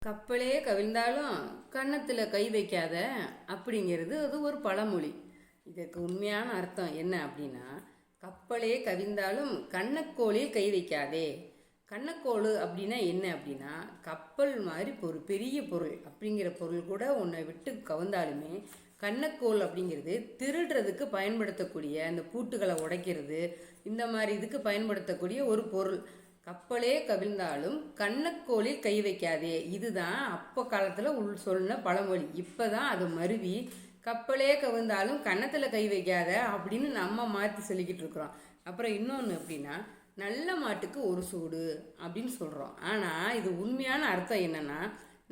கப்பலே கவிழ்ந்தாலும் கன்னத்தில் கை வைக்காத அப்படிங்கிறது அது ஒரு பழமொழி. இதற்கு உண்மையான அர்த்தம் என்ன அப்படின்னா, கப்பலே கவிழ்ந்தாலும் கண்ணக்கோளில் கை வைக்காதே. கண்ணக்கோள் அப்படின்னா என்ன அப்படின்னா, கப்பல் மாதிரி ஒரு பெரிய பொருள் அப்படிங்கிற பொருள் கூட உன்னை விட்டு கவிழ்ந்தாலுமே கண்ணக்கோள் அப்படிங்கிறது திருடுறதுக்கு பயன்படுத்தக்கூடிய அந்த பூட்டுகளை உடைக்கிறது, இந்த மாதிரி இதுக்கு பயன்படுத்தக்கூடிய ஒரு பொருள். கப்பலே கவிழ்ந்தாலும் கண்ணக்கோளில் கை வைக்காதே, இதுதான் அப்போ காலத்தில் சொன்ன பழமொழி. இப்போ தான் அது மருவி கப்பலே கவிழ்ந்தாலும் கன்னத்தில் கை வைக்காத அப்படின்னு நம்ம மாற்றி சொல்லிக்கிட்டு இருக்கிறோம். அப்புறம் இன்னொன்று எப்படின்னா, நல்ல மாட்டுக்கு ஒரு சூடு அப்படின்னு சொல்கிறோம். ஆனால் இது உண்மையான அர்த்தம் என்னென்னா,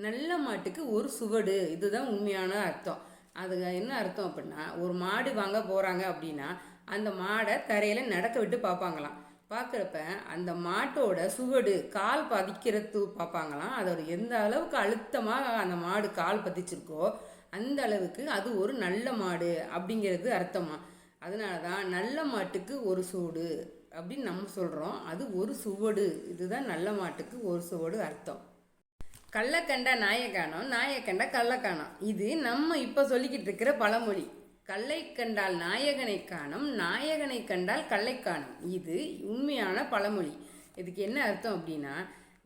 நல்ல மாட்டுக்கு ஒரு சுவடு, இதுதான் உண்மையான அர்த்தம். அது என்ன அர்த்தம் அப்படின்னா, ஒரு மாடு வாங்க போகிறாங்க அப்படின்னா அந்த மாடை தரையில் நடக்க விட்டு பார்ப்பாங்களாம். பார்க்குறப்ப அந்த மாட்டோட சுவடு கால் பதிக்கிறது பார்ப்பாங்களாம். அதோட எந்த அளவுக்கு அழுத்தமாக அந்த மாடு கால் பதிச்சிருக்கோ அந்த அளவுக்கு அது ஒரு நல்ல மாடு அப்படிங்கிறது அர்த்தமா. அதனால தான் நல்ல மாட்டுக்கு ஒரு சூடு அப்படின்னு நம்ம சொல்கிறோம். அது ஒரு சுவடு, இதுதான் நல்ல மாட்டுக்கு ஒரு சுவடு அர்த்தம். கள்ளக்கண்டா நாயக்கானம், நாயக்கண்டா கள்ளக்கானம், இது நம்ம இப்போ சொல்லிக்கிட்டு இருக்கிற பழமொழி. கல்லை கண்டால் நாயகனை காணும், நாயகனை கண்டால் கல்லை காணும், இது உண்மையான பழமொழி. இதுக்கு என்ன அர்த்தம் அப்படின்னா,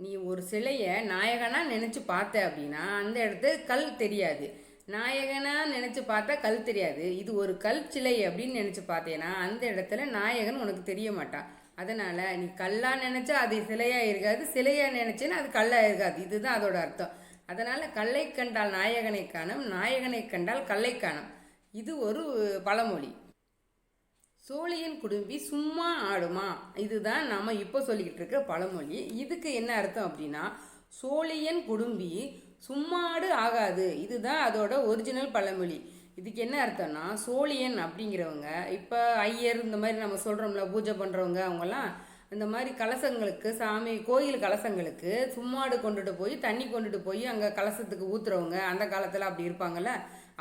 நீ ஒரு சிலையை நாயகனாக நினச்சி பார்த்த அப்படின்னா அந்த இடத்துல கல் தெரியாது. நாயகனாக நினச்சி பார்த்தா கல் தெரியாது. இது ஒரு கல் சிலை அப்படின்னு நினச்சி பார்த்தேன்னா அந்த இடத்துல நாயகன் உனக்கு தெரிய மாட்டான். அதனால் நீ கல்லாக நினச்சா அது சிலையாக இருக்காது, சிலையாக நினச்சேன்னா அது கல்லாக இருக்காது, இதுதான் அதோட அர்த்தம். அதனால் கல்லை கண்டால் நாயகனை காணும், நாயகனை கண்டால் கல்லை காணும், இது ஒரு பழமொழி. சோழியன் குடும்பி சும்மா ஆடுமா, இதுதான் நம்ம இப்போ சொல்லிக்கிட்டு இருக்க பழமொழி. இதுக்கு என்ன அர்த்தம் அப்படின்னா, சோழியன் குடும்பி சும்மாடு ஆகாது, இதுதான் அதோட ஒரிஜினல் பழமொழி. இதுக்கு என்ன அர்த்தம்னா, சோழியன் அப்படிங்கிறவங்க இப்போ ஐயர் இந்த மாதிரி நம்ம சொல்கிறோம்ல, பூஜை பண்ணுறவங்க, அவங்கெல்லாம் இந்த மாதிரி கலசங்களுக்கு, சாமி கோயில் கலசங்களுக்கு சும்மாடு கொண்டுட்டு போய் தண்ணி கொண்டுட்டு போய் அங்கே கலசத்துக்கு ஊற்றுறவங்க அந்த காலத்தில் அப்படி இருப்பாங்கள்ல.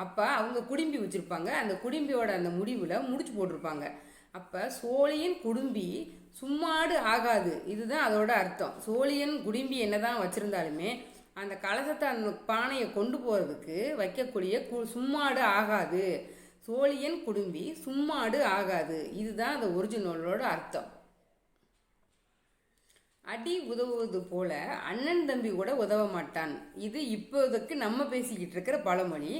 அப்போ அவங்க குடும்பி வச்சுருப்பாங்க, அந்த குடும்பியோட அந்த முடிவில் முடிச்சு போட்டிருப்பாங்க. அப்போ சோழியன் குடும்பி சும்மாடு ஆகாது, இதுதான் அதோட அர்த்தம். சோழியன் குடும்பி என்ன தான் வச்சுருந்தாலுமே அந்த கலசத்தை அந்த பானையை கொண்டு போகிறதுக்கு வைக்கக்கூடிய சும்மாடு ஆகாது. சோழியன் குடும்பி சும்மாடு ஆகாது, இதுதான் அந்த ஒரிஜினலோட அர்த்தம். அடி உதவுவது போல அண்ணன் தம்பி கூட உதவ மாட்டான், இது இப்போதைக்கு நம்ம பேசிக்கிட்டு இருக்கிற பழமொழி.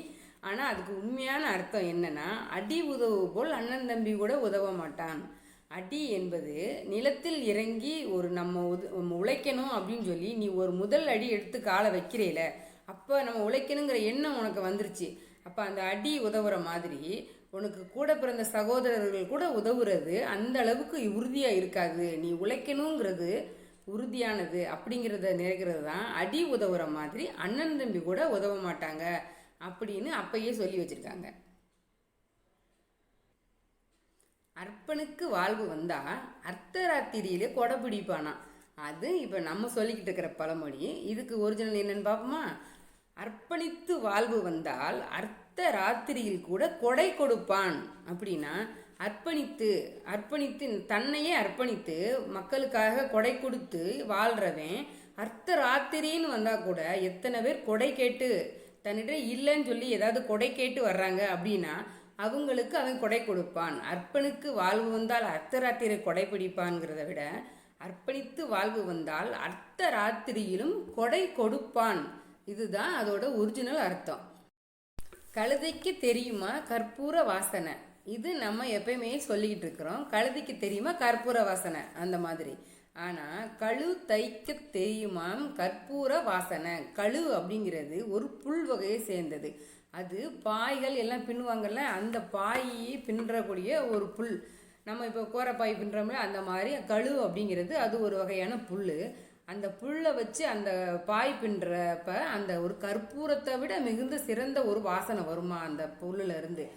ஆனால் அதுக்கு உண்மையான அர்த்தம் என்னன்னா, அடி உதவு போல் அண்ணன் தம்பி கூட உதவ மாட்டான். அடி என்பது நிலத்தில் இறங்கி ஒரு நம்ம உழைக்கணும் அப்படின்னு சொல்லி நீ ஒரு முதல் அடி எடுத்து காலை வைக்கிறேல, அப்போ நம்ம உழைக்கணுங்கிற எண்ணம் உனக்கு வந்துருச்சு. அப்போ அந்த அடி உதவுற மாதிரி உனக்கு கூட பிறந்த சகோதரர்கள் கூட உதவுறது அந்த அளவுக்கு உறுதியாக இருக்காது. நீ உழைக்கணுங்கிறது உறுதியானது அப்படிங்கிறத நிறைகிறது தான் அடி உதவுற மாதிரி அண்ணன் தம்பி கூட உதவ மாட்டாங்க அப்படின்னு அப்பயே சொல்லி வச்சுருக்காங்க. அர்ப்பனுக்கு வாழ்வு வந்தால் அர்த்தராத்திரியிலே கொடை பிடிப்பானா, அது இப்போ நம்ம சொல்லிக்கிட்டு இருக்கிற பழமொழி. இதுக்கு ஒரிஜினல் என்னன்னு பார்ப்போமா. அர்ப்பணித்து வாழ்வு வந்தால் அர்த்த ராத்திரியில் கூட கொடை கொடுப்பான் அப்படின்னா, அர்ப்பணித்து தன்னையே அர்ப்பணித்து மக்களுக்காக கொடை கொடுத்து வாழ்கிறவன் அர்த்த ராத்திரின்னு வந்தால் கூட எத்தனை பேர் கொடை கேட்டு தன்னிடம் இல்லைன்னு சொல்லி ஏதாவது கொடை கேட்டு வர்றாங்க அப்படின்னா அவங்களுக்கு அவன் கொடை கொடுப்பான். அர்ப்பனுக்கு வாழ்வு வந்தால் அர்த்த ராத்திரி கொடை பிடிப்பான்ங்கிறத விட அர்ப்பணித்து வாழ்வு வந்தால் அர்த்த ராத்திரியிலும் கொடை கொடுப்பான், இதுதான் அதோட ஒரிஜினல் அர்த்தம். கழுதைக்கு தெரியுமா கற்பூர வாசனை, இது நம்ம எப்பயுமே சொல்லிக்கிட்டு இருக்கிறோம். கழுதைக்கு தெரியுமா கற்பூர வாசனை அந்த மாதிரி. ஆனால் கழு தைக்க தெரியுமாம் கற்பூர வாசனை. கழு அப்படிங்கிறது ஒரு புல் வகையை சேர்ந்தது. அது பாய்கள் எல்லாம் பின்னுவாங்கல்ல, அந்த பாயை பின்றக்கூடிய ஒரு புல். நம்ம இப்போ கோரப்பாய் பின்றோம்ல, அந்த மாதிரி கழு அப்படிங்கிறது அது ஒரு வகையான புல். அந்த புல்லை வச்சு அந்த பாய் பின்றப்ப அந்த ஒரு கற்பூரத்தை விட மிகுந்த சிறந்த ஒரு வாசனை வருமா அந்த புல்லுலேருந்து.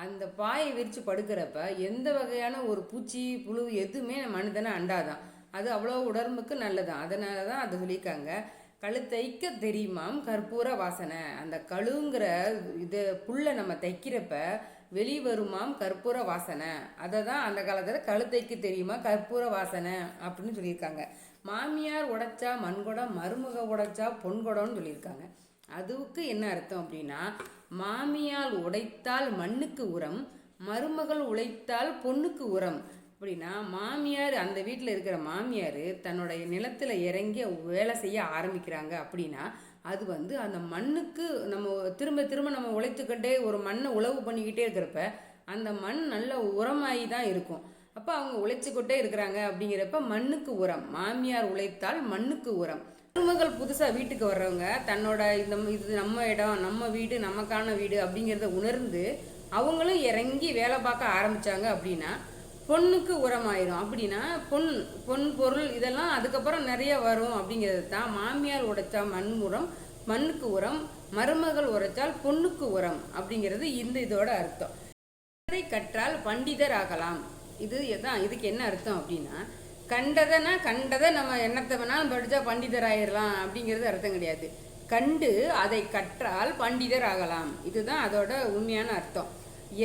அந்த பாயை விரித்து படுக்கிறப்ப எந்த வகையான ஒரு பூச்சி புழு எதுவுமே மனிதனை அண்டாதான், அது அவ்வளோ உடம்புக்கு நல்லதான். அதனால தான் அது சொல்லியிருக்காங்க, கழுத்தைக்க தெரியுமாம் கற்பூர வாசனை. அந்த கழுங்கிற இது புல்லை நம்ம தைக்கிறப்ப வெளிவருமாம் கற்பூர வாசனை. அதை தான் அந்த காலத்தில் கழுத்தைக்கு தெரியுமா கற்பூர வாசனை அப்படின்னு சொல்லியிருக்காங்க. மாமியார் உடைச்சா மண்குடம், மருமக உடைச்சா பொன்குடம்னு சொல்லியிருக்காங்க. அதுக்கு என்ன அர்த்தம் அப்படின்னா, மாமியார் உடைத்தால் மண்ணுக்கு உரம், மருமகள் உழைத்தால் பொண்ணுக்கு உரம். அப்படின்னா மாமியார், அந்த வீட்டில் இருக்கிற மாமியார் தன்னுடைய நிலத்தில் இறங்கி வேலை செய்ய ஆரம்பிக்கிறாங்க அப்படின்னா அது அந்த மண்ணுக்கு நம்ம திரும்ப திரும்ப நம்ம உழைத்துக்கிட்டே ஒரு மண்ணை உழவு பண்ணிக்கிட்டே இருக்கிறப்ப அந்த மண் நல்ல உரமாகி தான் இருக்கும். அப்போ அவங்க உழைச்சிக்கிட்டே இருக்கிறாங்க அப்படிங்கிறப்ப மண்ணுக்கு உரம். மாமியார் உழைத்தால் மண்ணுக்கு உரம். மருமகள் புதுசாக வீட்டுக்கு வர்றவங்க தன்னோட இது நம்ம இடம், நம்ம வீடு, நமக்கான வீடு அப்படிங்கிறத உணர்ந்து அவங்களும் இறங்கி வேலை பார்க்க ஆரம்பித்தாங்க அப்படின்னா பொண்ணுக்கு உரமாயிரும். அப்படின்னா பொன் பொருள் இதெல்லாம் அதுக்கப்புறம் நிறைய வரும். அப்படிங்கிறது தான் மாமியார் உடைச்சா மண் உரம், மண்ணுக்கு உரம், மருமகள் உரைச்சால் பொண்ணுக்கு உரம் அப்படிங்கிறது இதோட அர்த்தம். கண்டதை கற்றால் பண்டிதர் ஆகலாம். இதுக்கு என்ன அர்த்தம் அப்படின்னா, கண்டதை நம்ம எண்ணத்தை வேணாலும் படித்தா பண்டிதர் ஆயிடலாம் அப்படிங்கிறது அர்த்தம் கிடையாது. கண்டு அதை கற்றால் பண்டிதர் ஆகலாம், இதுதான் அதோட உண்மையான அர்த்தம்.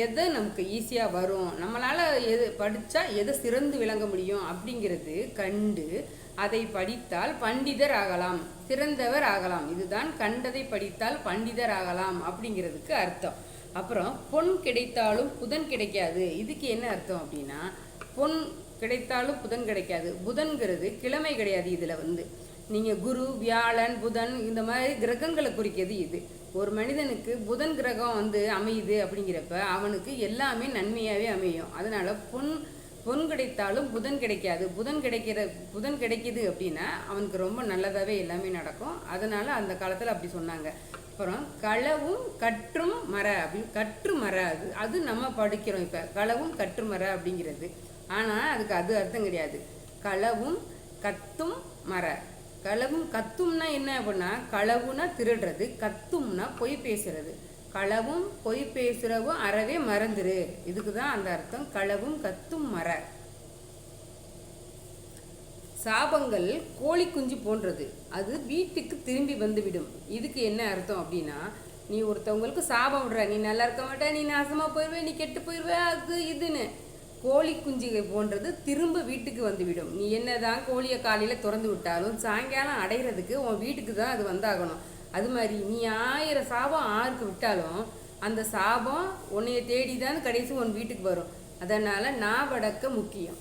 எதை நமக்கு ஈஸியாக வரும், நம்மளால் எது படித்தா எதை சிறந்து விளங்க முடியும் அப்படிங்கிறது கண்டு அதை படித்தால் பண்டிதர் ஆகலாம், சிறந்தவர் ஆகலாம். இதுதான் கண்டதை படித்தால் பண்டிதர் ஆகலாம் அப்படிங்கிறதுக்கு அர்த்தம். அப்புறம் பொன் கிடைத்தாலும் புதன் கிடைக்காது. இதுக்கு என்ன அர்த்தம் அப்படின்னா, பொன் கிடைத்தாலும் புதன் கிடைக்காது. புதன்கிறது கிழமை கிடையாது. இதில் நீங்கள் குரு, வியாழன், புதன் இந்த மாதிரி கிரகங்களை குறிக்கிறது இது. ஒரு மனிதனுக்கு புதன் கிரகம் அமையுது அப்படிங்கிறப்ப அவனுக்கு எல்லாமே நன்மையாகவே அமையும். அதனால் பொன் கிடைத்தாலும் புதன் கிடைக்காது. புதன் கிடைக்கிது அப்படின்னா அவனுக்கு ரொம்ப நல்லதாகவே எல்லாமே நடக்கும். அதனால் அந்த காலத்தில் அப்படி சொன்னாங்க. அப்புறம் களவும் கற்றும் மர கற்று மர, அது நம்ம படிக்கிறோம் இப்போ. களவும் கற்று மர அப்படிங்கிறது. ஆனால் அதுக்கு அர்த்தம் கிடையாது. களவும் கத்தும் மர. களவும் கத்தும்னா என்ன அப்படின்னா, களவுனா திருடுறது, கத்தும்னா பொய் பேசுறது. களவும் பொய் பேசுறவும் அறவே மறந்துரு, இதுக்கு தான் அந்த அர்த்தம். களவும் கத்தும் மர. சாபங்கள் கோழி குஞ்சு போன்றது, அது வீட்டுக்கு திரும்பி வந்துவிடும். இதுக்கு என்ன அர்த்தம் அப்படின்னா, நீ ஒருத்தவங்களுக்கு சாபம் விடுற, நீ நல்லா இருக்க மாட்ட, நீ நாசமா போயிடுவே, நீ கெட்டு போயிடுவே, அது இதுன்னு. கோழி குஞ்சுகை போன்றது திரும்ப வீட்டுக்கு வந்துவிடும். நீ என்னதான் கோழியை காலையில் திறந்து விட்டாலும் சாயங்காலம் அடைகிறதுக்கு உன் வீட்டுக்கு தான் அது வந்தாகணும். அது மாதிரி நீ 1000 சாபம் ஆருக்கு விட்டாலும் அந்த சாபம் உன்னைய தேடி தான் கடைசி உன் வீட்டுக்கு வரும். அதனால் நாவடக்க முக்கியம்.